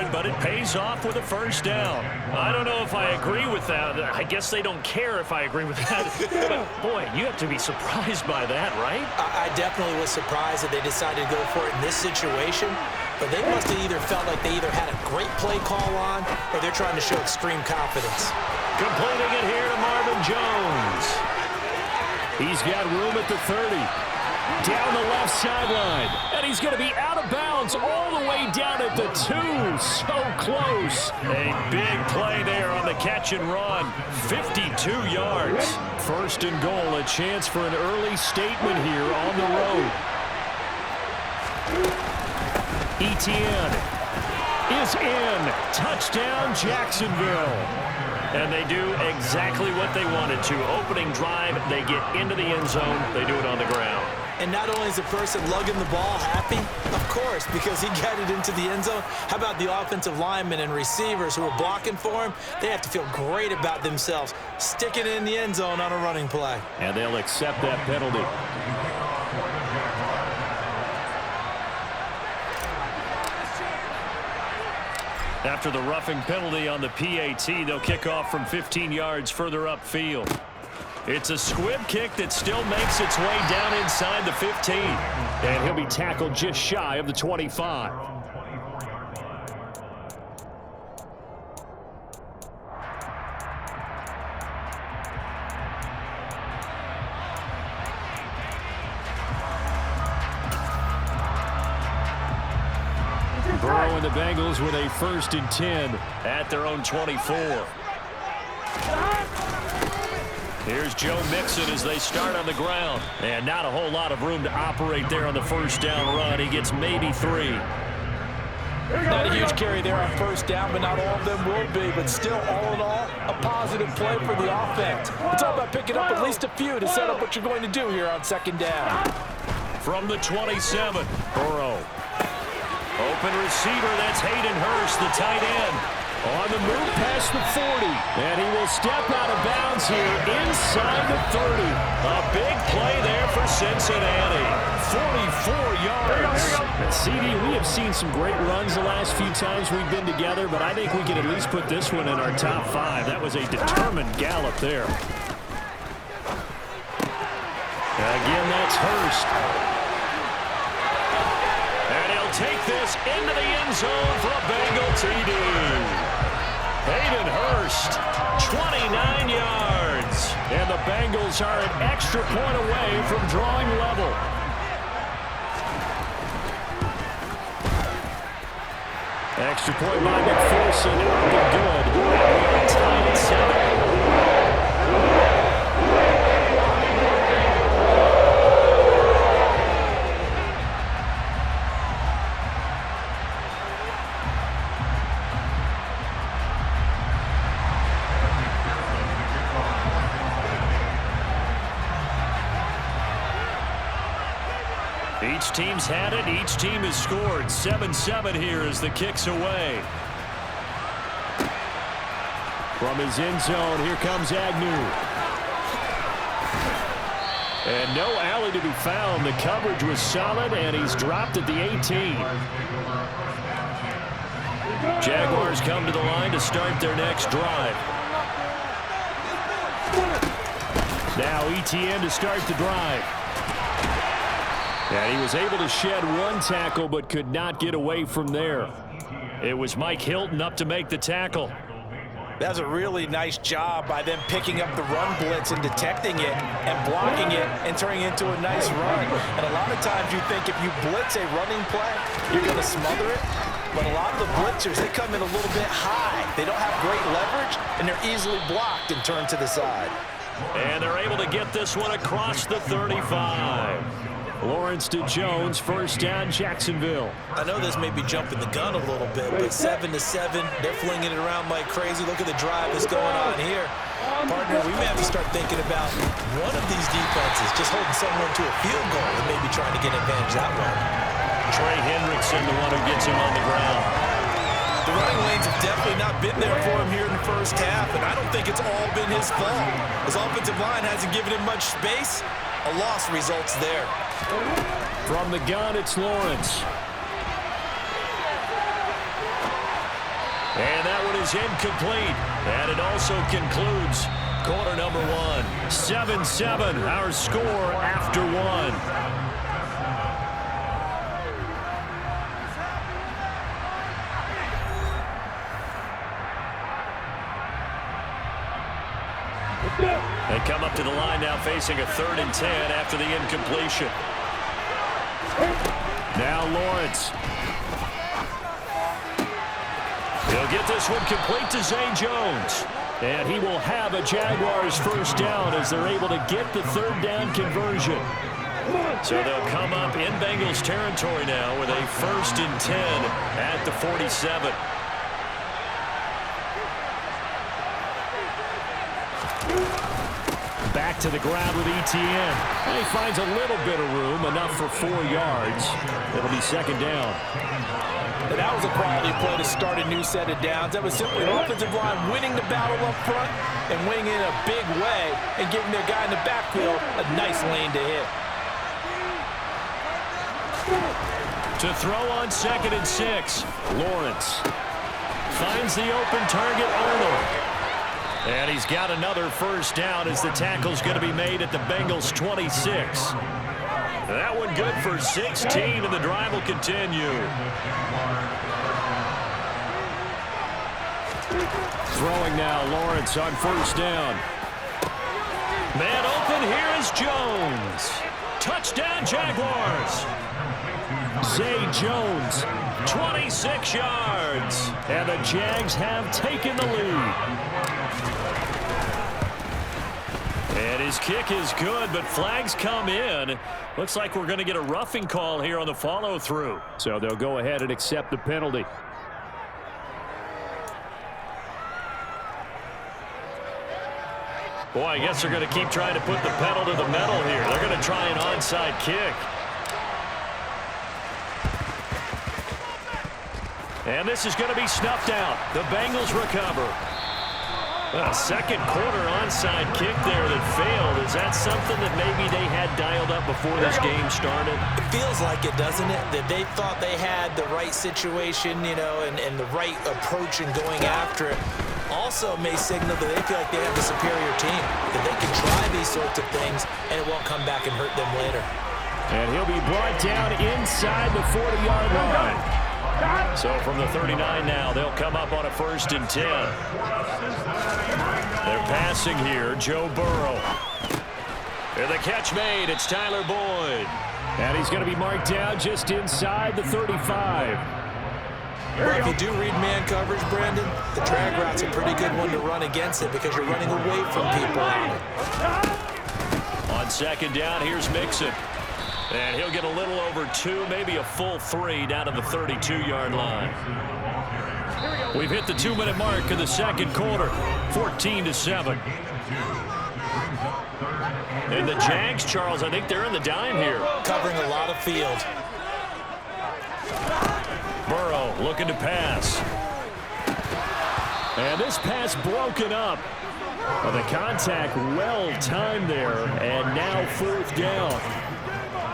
game, but it pays off with a first down. I don't know if I agree with that. I guess they don't care if I agree with that. But, boy, you have to be surprised by that, right? I definitely was surprised that they decided to go for it in this situation. But they must have either felt like they either had a great play call on or they're trying to show extreme confidence. Completing it here to Marvin Jones. He's got room at the 30. Down the left sideline. And he's going to be out of bounds all the way down at the 2. So close. A big play there on the catch and run. 52 yards. First and goal, a chance for an early statement here on the road. Etienne is in. Touchdown, Jacksonville. And they do exactly what they wanted to. Opening drive, they get into the end zone. They do it on the ground. And not only is the person lugging the ball happy, of course, because he got it into the end zone. How about the offensive linemen and receivers who are blocking for him? They have to feel great about themselves, sticking it in the end zone on a running play. And they'll accept that penalty. After the roughing penalty on the PAT, they'll kick off from 15 yards further upfield. It's a squib kick that still makes its way down inside the 15. And he'll be tackled just shy of the 25. Burrow and the Bengals with a 1st and 10 at their own 24. Here's Joe Mixon as they start on the ground. And not a whole lot of room to operate there on the first down run. He gets maybe 3. Not a huge carry there on first down, but not all of them will be. But still, all in all, a positive play for the offense. It's all about picking up at least a few to set up what you're going to do here on second down. From the 27, Burrow. Open receiver, that's Hayden Hurst, the tight end. On the move past the 40. And he will step out of bounds here inside the 30. A big play there for Cincinnati. 44 yards. And CD, we have seen some great runs the last few times we've been together, but I think we can at least put this one in our top 5. That was a determined gallop there. Again, that's Hurst. Take this into the end zone for a Bengal TD. Hayden Hurst, 29 yards. And the Bengals are an extra point away from drawing level. Extra point by McPherson. It'll be good. Tied at 7. Each team's had it. Each team has scored. 7-7 here as the kick's away. From his end zone, here comes Agnew. And no alley to be found. The coverage was solid, and he's dropped at the 18. Jaguars come to the line to start their next drive. Now Etienne to start the drive. And he was able to shed one tackle but could not get away from there. It was Mike Hilton up to make the tackle. That's a really nice job by them picking up the run blitz and detecting it and blocking it and turning it into a nice run. And a lot of times you think if you blitz a running play, you're going to smother it. But a lot of the blitzers, they come in a little bit high. They don't have great leverage, and they're easily blocked and turned to the side. And they're able to get this one across the 35. Lawrence to Jones, first down, Jacksonville. I know this may be jumping the gun a little bit, but 7-7, they're flinging it around like crazy. Look at the drive that's going on here. Partner, we may have to start thinking about one of these defenses just holding someone to a field goal and maybe trying to get advantage that way. Trey Hendrickson, the one who gets him on the ground. The running lanes have definitely not been there for him here in the first half, and I don't think it's all been his fault. His offensive line hasn't given him much space. A loss results there. From the gun, it's Lawrence. is incomplete. And it also concludes quarter number one. 7-7, our score after one. They come up to the line now facing a 3rd and 10 after the incompletion. Now Lawrence. He'll get this one complete to Zay Jones. And he will have a Jaguars first down as they're able to get the 3rd down conversion. So they'll come up in Bengals territory now with a 1st and 10 at the 47. Back to the ground with Etienne. And he finds a little bit of room, enough for 4 yards. It'll be 2nd down. And that was a quality play to start a new set of downs. That was simply an offensive line winning the battle up front and winning in a big way and giving their guy in the backfield a nice lane to hit. To throw on 2nd and 6, Lawrence finds the open target, Arnold. And he's got another first down as the tackle's going to be made at the Bengals 26. That one good for 16, and the drive will continue. Throwing now, Lawrence on first down. Man open, here is Jones. Touchdown, Jaguars. Zay Jones, 26 yards. And the Jags have taken the lead. And his kick is good, but flags come in. Looks like we're going to get a roughing call here on the follow-through. So they'll go ahead and accept the penalty. Boy, I guess they're going to keep trying to put the pedal to the metal here. They're going to try an onside kick. And this is going to be snuffed out. The Bengals recover. A second quarter onside kick there that failed. Is that something that maybe they had dialed up before this game started? It feels like it, doesn't it? That they thought they had the right situation, you know, and the right approach in going after it. Also may signal that they feel like they have the superior team, that they can try these sorts of things and it won't come back and hurt them later. And he'll be brought down inside the 40-yard line. So from the 39 now, they'll come up on a 1st and 10. They're passing here, Joe Burrow. And the catch made, it's Tyler Boyd. And he's going to be marked down just inside the 35. Well, if you do read man coverage, Brandon, the drag route's a pretty good one to run against it because you're running away from people on it. On 2nd down, here's Mixon. And he'll get a little over 2, maybe a full 3 down to the 32-yard line. We've hit the 2-minute mark of the 2nd quarter, 14-7. And the Jags, Charles, I think they're in the dime here. Covering a lot of field. Burrow looking to pass. And this pass broken up. Well, the contact well timed there, and now 4th down.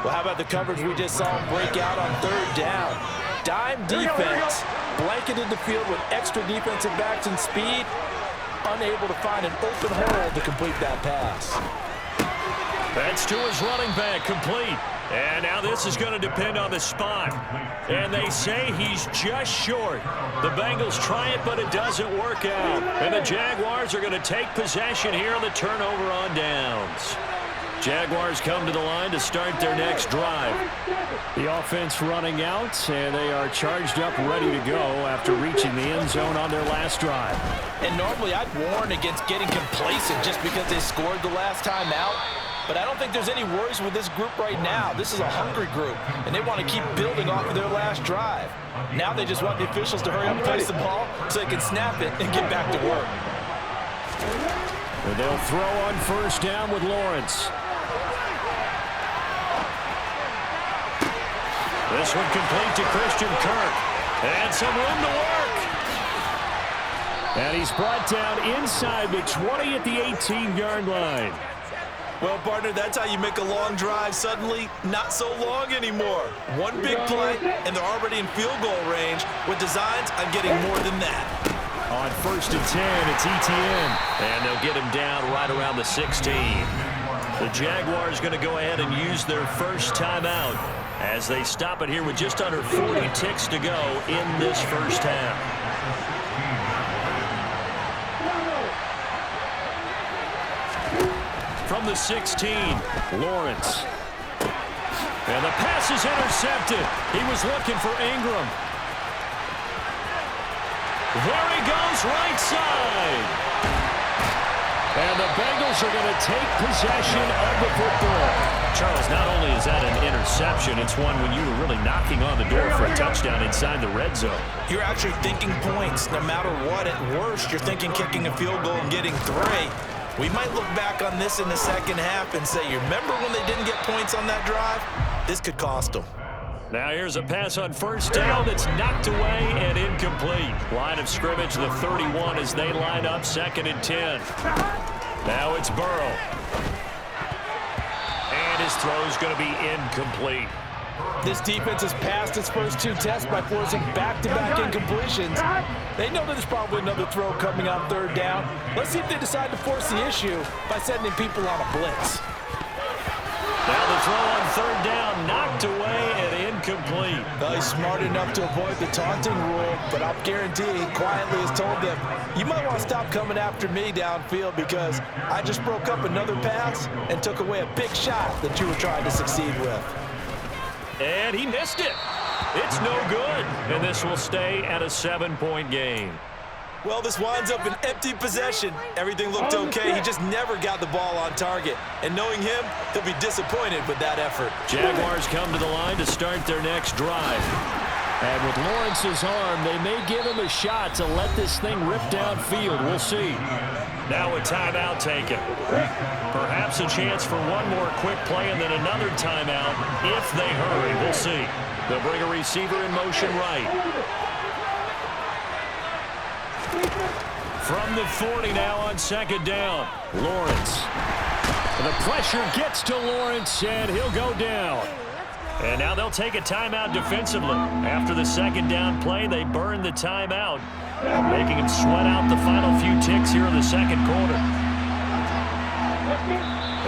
Well, how about the coverage we just saw him break out on 3rd down? Dime defense, blanketed the field with extra defensive backs and speed, unable to find an open hole to complete that pass. That's to his running back, complete. And now this is going to depend on the spot. And they say he's just short. The Bengals try it, but it doesn't work out. And the Jaguars are going to take possession here on the turnover on downs. Jaguars come to the line to start their next drive. The offense running out, and they are charged up, ready to go after reaching the end zone on their last drive. And normally I'd warn against getting complacent just because they scored the last time out. But I don't think there's any worries with this group right now. This is a hungry group, and they want to keep building off of their last drive. Now they just want the officials to hurry up and place the ball so they can snap it and get back to work. And they'll throw on 1st down with Lawrence. This one complete to Christian Kirk. And some room to work. And he's brought down inside the 20 at the 18-yard line. Well, partner, that's how you make a long drive suddenly not so long anymore. One big play, and they're already in field goal range with designs on getting more than that. On 1st and 10, it's Etienne. And they'll get him down right around the 16. The Jaguars going to go ahead and use their first timeout as they stop it here with just under 40 ticks to go in this first half. From the 16, Lawrence. And the pass is intercepted. He was looking for Ingram. There he goes, right side. And the Bengals are going to take possession of the football. Charles, not only is that an interception, it's one when you were really knocking on the door for a touchdown inside the red zone. You're actually thinking points. No matter what, at worst, you're thinking kicking a field goal and getting 3. We might look back on this in the second half and say, you remember when they didn't get points on that drive? This could cost them. Now here's a pass on first down that's knocked away and incomplete. Line of scrimmage, the 31 as they line up 2nd and 10. Now it's Burrow. And his throw's going to be incomplete. This defense has passed its first 2 tests by forcing back-to-back incompletions. They know that there's probably another throw coming on 3rd down. Let's see if they decide to force the issue by sending people on a blitz. Now the throw on 3rd down, knocked away and incomplete. Well, he's smart enough to avoid the taunting rule, but I'll guarantee he quietly has told them, you might want to stop coming after me downfield because I just broke up another pass and took away a big shot that you were trying to succeed with. And he missed it. It's no good. And this will stay at a 7-point game. Well, this winds up an empty possession. Everything looked okay. He just never got the ball on target. And knowing him, he'll be disappointed with that effort. Jaguars come to the line to start their next drive. And with Lawrence's arm, they may give him a shot to let this thing rip downfield. We'll see. Now a timeout taken. Perhaps a chance for one more quick play and then another timeout if they hurry. We'll see. They'll bring a receiver in motion right. From the 40 now on 2nd down. Lawrence. The pressure gets to Lawrence, and he'll go down. And now they'll take a timeout defensively. After the 2nd down play, they burn the timeout, making him sweat out the final few ticks here in the 2nd quarter.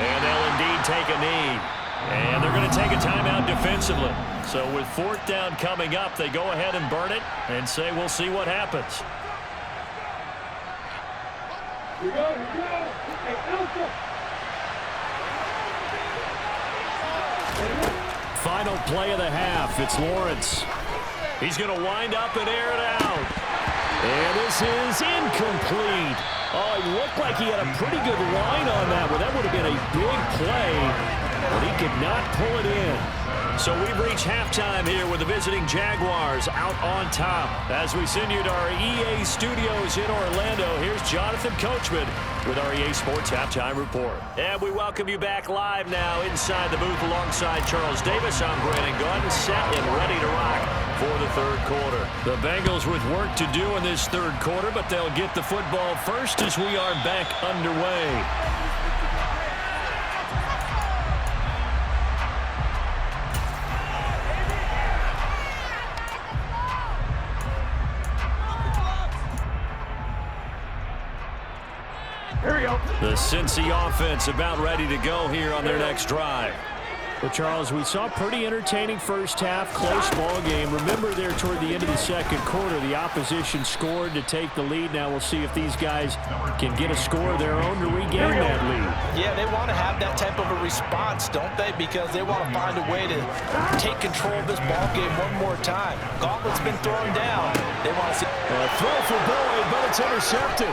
And they'll indeed take a knee. And they're going to take a timeout defensively. So with 4th down coming up, they go ahead and burn it and say, we'll see what happens. Final play of the half. It's Lawrence. He's going to wind up and air it out. And this is incomplete. Oh, he looked like he had a pretty good line on that one. That would have been a big play, but he could not pull it in. So we've reached halftime here with the visiting Jaguars out on top. As we send you to our EA studios in Orlando, here's Jonathan Coachman with our EA Sports Halftime Report. And we welcome you back live now inside the booth alongside Charles Davis. I'm Brandon Gunn, set and ready to rock for the 3rd quarter. The Bengals with work to do in this 3rd quarter, but they'll get the football first as we are back underway. The Cincy offense about ready to go here on their next drive. Well, Charles, we saw a pretty entertaining first half, close ball game. Remember there toward the end of the 2nd quarter, the opposition scored to take the lead. Now we'll see if these guys can get a score of their own to regain that lead. Yeah, they want to have that type of a response, don't they? Because they want to find a way to take control of this ball game one more time. Gauntlet's been thrown down. They want to see a throw for Boyd, but it's intercepted.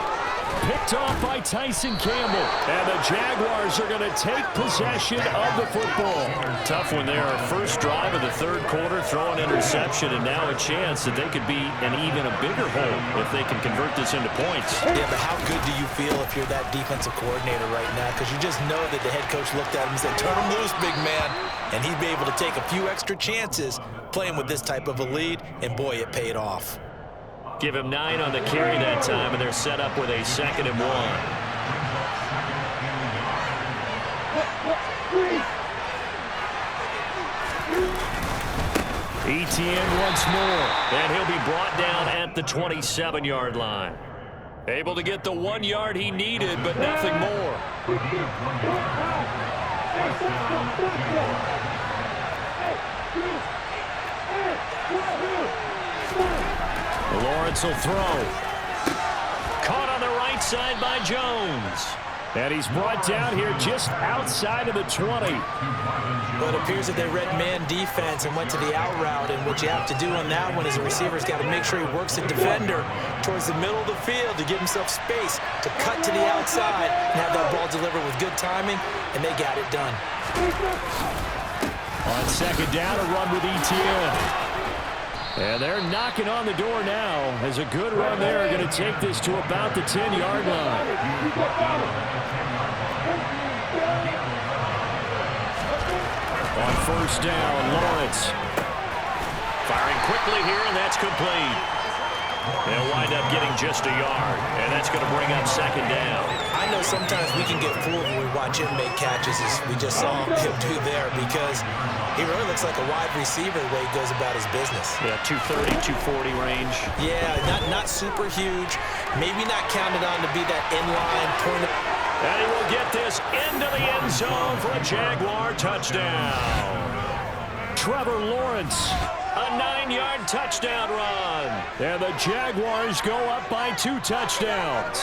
Picked off by Tyson Campbell. And the Jaguars are going to take possession of the football. Tough one there. First drive of the 3rd quarter, throw an interception, and now a chance that they could be an even a bigger hole if they can convert this into points. Yeah, but how good do you feel if you're that defensive coordinator right now? Because you just know that the head coach looked at him and said, turn him loose, big man. And he'd be able to take a few extra chances playing with this type of a lead, and boy, it paid off. Give him 9 on the carry that time, and they're set up with a 2nd and 1. Etienne once more, and he'll be brought down at the 27-yard line. Able to get the 1 yard he needed, but nothing more. Lawrence will throw. Caught on the right side by Jones. And he's brought down here just outside of the 20. Well, it appears that they read man defense and went to the out route, and what you have to do on that one is the receiver's got to make sure he works the defender towards the middle of the field to give himself space to cut to the outside and have that ball delivered with good timing, and they got it done. On second down, a run with ETN. And they're knocking on the door now as a good run there. Going to take this to about the 10-yard line. On first down, Lawrence. Firing quickly here, and that's complete. They'll wind up getting just a yard, and that's going to bring up second down. I know sometimes we can get fooled when we watch him make catches, as we just saw him do there, because he really looks like a wide receiver the way he goes about his business. Yeah, 230, 240 range. Yeah, not super huge. Maybe not counted on to be that inline point. And he will get this into the end zone for a Jaguar touchdown. Trevor Lawrence, a 9-yard touchdown run. And the Jaguars go up by 2 touchdowns.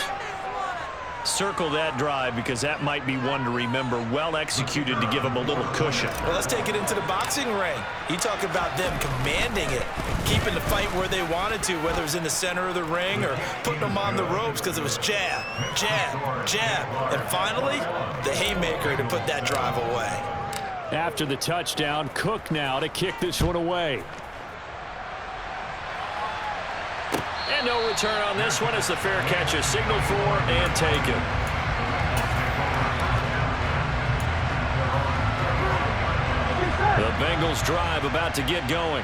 Circle that drive because that might be one to remember. Well executed to give them a little cushion. Well, let's take it into the boxing ring. You talk about them commanding it, keeping the fight where they wanted to, whether it was in the center of the ring or putting them on the ropes because it was jab, jab, jab. And finally, the haymaker to put that drive away. After the touchdown, Cook now to kick this one away. And no return on this one as the fair catch is signaled for and taken. The Bengals drive about to get going.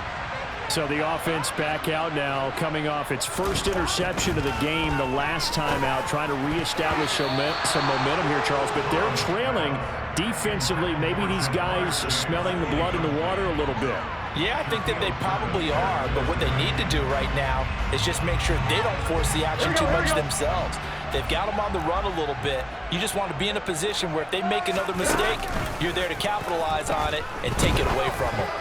So the offense back out now, coming off its first interception of the game the last time out, trying to reestablish some momentum here, Charles. But they're trailing defensively. Maybe these guys smelling the blood in the water a little bit. Yeah, I think that they probably are, but what they need to do right now is just make sure they don't force the action too much themselves. They've got them on the run a little bit. You just want to be in a position where if they make another mistake, you're there to capitalize on it and take it away from them.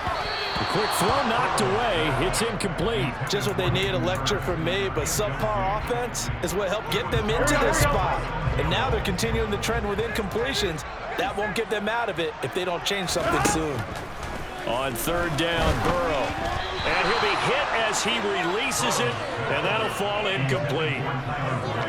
The quick throw knocked away. It's incomplete. Just what they need, a lecture from me, but subpar offense is what helped get them into this spot. And now they're continuing the trend with incompletions. That won't get them out of it if they don't change something soon. On third down, Burrow. And he'll be hit as he releases it, and that'll fall incomplete.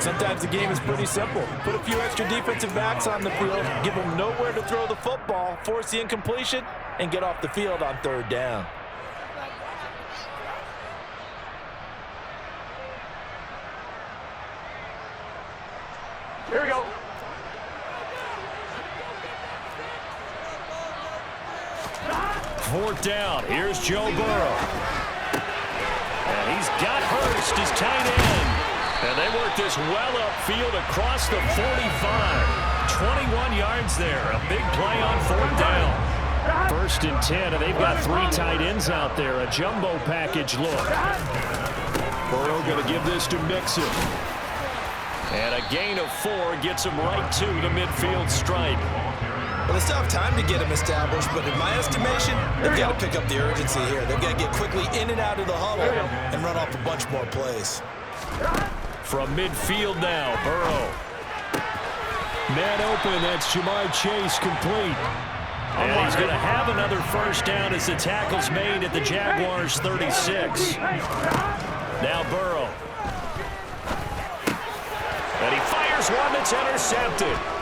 Sometimes the game is pretty simple. Put a few extra defensive backs on the field, give them nowhere to throw the football, force the incompletion, and get off the field on third down. Here we go. Fourth down. Here's Joe Burrow. And he's got Hurst, his tight end. And they work this well upfield across the 45. 21 yards there. A big play on fourth down. First and 10, and they've got 3 tight ends out there. A jumbo package look. Burrow going to give this to Mixon. And a gain of 4 gets him right to the midfield stripe. Well, they still have time to get him established, but in my estimation, they've got to pick up the urgency here. They've got to get quickly in and out of the huddle and run off a bunch more plays. From midfield now, Burrow. Man open, that's Jamar Chase complete. And he's going to have another first down as the tackle's made at the Jaguars' 36. Now Burrow. And he fires one that's intercepted.